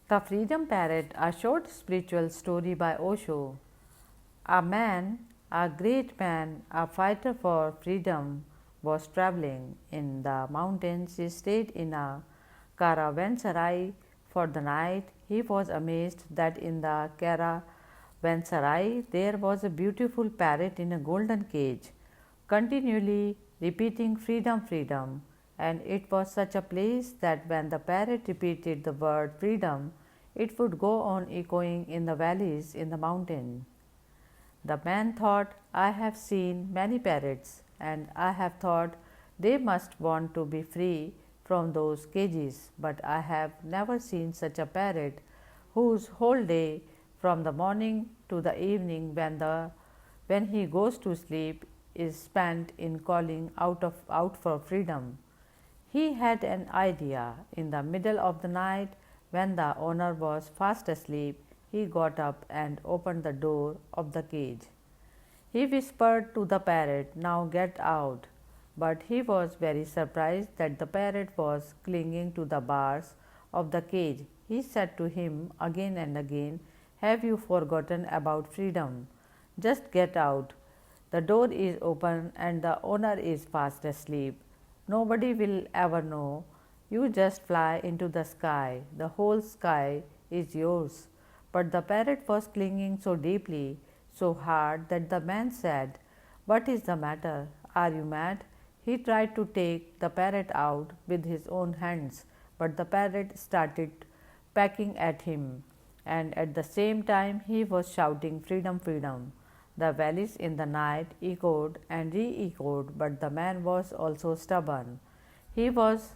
The Freedom Parrot, a short spiritual story by Osho. A man, a great man, a fighter for freedom, was traveling in the mountains. He stayed in a caravanserai for the night. He was amazed that in the caravanserai there was a beautiful parrot in a golden cage, continually repeating freedom, freedom. And it was such a place that when the parrot repeated the word freedom, it would go on echoing in the valleys in the mountain. The man thought, I have seen many parrots, and I have thought they must want to be free from those cages, but I have never seen such a parrot whose whole day, from the morning to the evening when he goes to sleep, is spent in calling out for freedom. He had an idea. In the middle of the night, when the owner was fast asleep, he got up and opened the door of the cage. He whispered to the parrot, Now get out. But he was very surprised that the parrot was clinging to the bars of the cage. He said to him again and again, Have you forgotten about freedom? Just get out. The door is open and the owner is fast asleep. Nobody will ever know. You just fly into the sky. The whole sky is yours. But the parrot was clinging so deeply, so hard, that the man said, What is the matter? Are you mad? He tried to take the parrot out with his own hands, but the parrot started pecking at him, and at the same time he was shouting, Freedom, freedom. The valleys in the night echoed and re-echoed, but the man was also stubborn. He was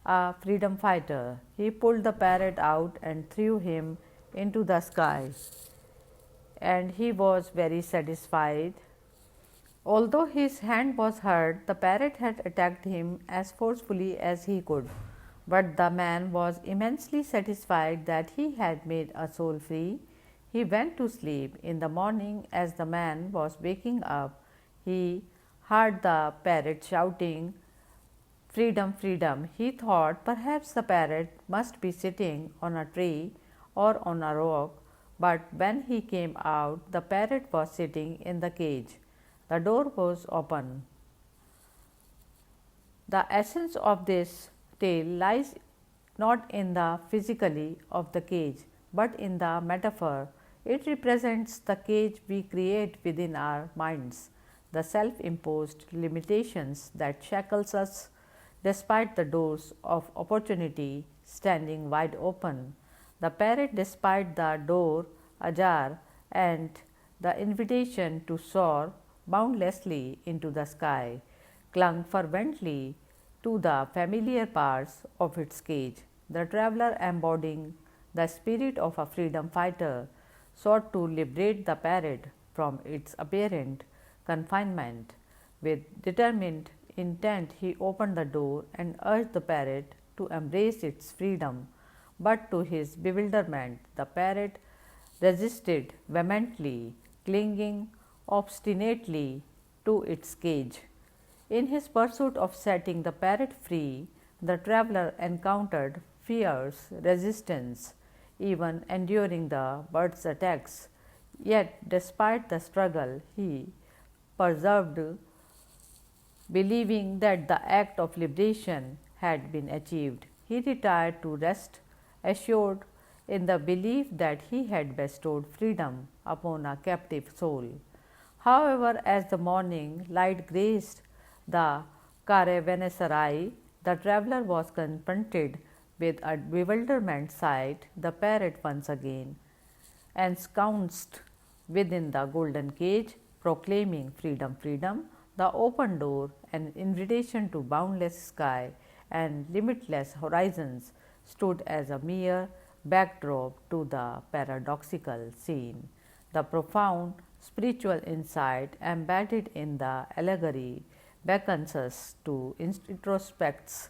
a freedom fighter. He pulled the parrot out and threw him into the sky, and he was very satisfied. Although his hand was hurt, the parrot had attacked him as forcefully as he could. But the man was immensely satisfied that he had made a soul free. He went to sleep. In the morning, as the man was waking up, he heard the parrot shouting, Freedom, freedom. He thought perhaps the parrot must be sitting on a tree or on a rock, but when he came out, the parrot was sitting in the cage. The door was open. The essence of this tale lies not in the physically of the cage, but in the metaphor. It represents the cage we create within our minds, the self-imposed limitations that shackles us despite the doors of opportunity standing wide open. The parrot, despite the door ajar and the invitation to soar boundlessly into the sky, clung fervently to the familiar parts of its cage. The traveler, embodying the spirit of a freedom fighter, sought to liberate the parrot from its apparent confinement. With determined intent, he opened the door and urged the parrot to embrace its freedom. But to his bewilderment, the parrot resisted vehemently, clinging obstinately to its cage. In his pursuit of setting the parrot free, the traveler encountered fierce resistance, even enduring the bird's attacks. Yet, despite the struggle, he persevered, believing that the act of liberation had been achieved. He retired to rest, assured in the belief that he had bestowed freedom upon a captive soul. However, as the morning light graced the caravanserai, the traveler was confronted with a bewilderment sight. The parrot once again ensconced within the golden cage, proclaiming freedom, freedom. The open door, an invitation to boundless sky and limitless horizons, stood as a mere backdrop to the paradoxical scene. The profound spiritual insight embedded in the allegory beckons us to introspect.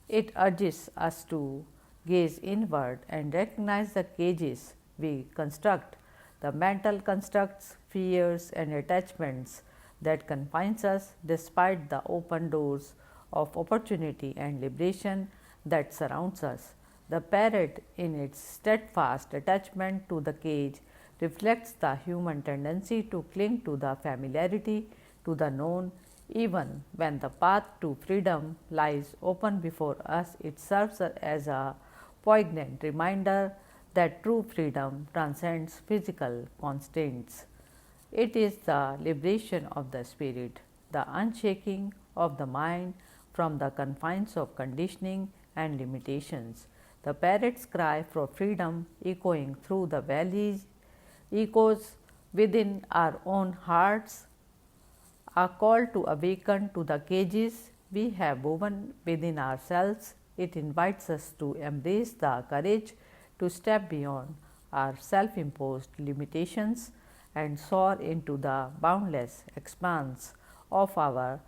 It urges us to gaze inward and recognize the cages we construct, the mental constructs, fears, and attachments that confines us, despite the open doors of opportunity and liberation that surrounds us. The parrot, in its steadfast attachment to the cage, reflects the human tendency to cling to the familiarity, to the known. Even when the path to freedom lies open before us, it serves as a poignant reminder that true freedom transcends physical constraints. It is the liberation of the spirit, the unshaking of the mind from the confines of conditioning and limitations. The parrot's cry for freedom, echoing through the valleys, echoes within our own hearts, a call to awaken to the cages we have woven within ourselves. It invites us to embrace the courage to step beyond our self imposed limitations and soar into the boundless expanse of our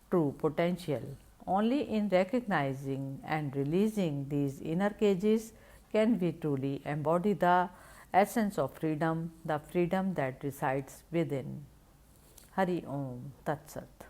true potential. Only in recognizing and releasing these inner cages can we truly embody the essence of freedom, the freedom that resides within. Hari Om Tat Sat.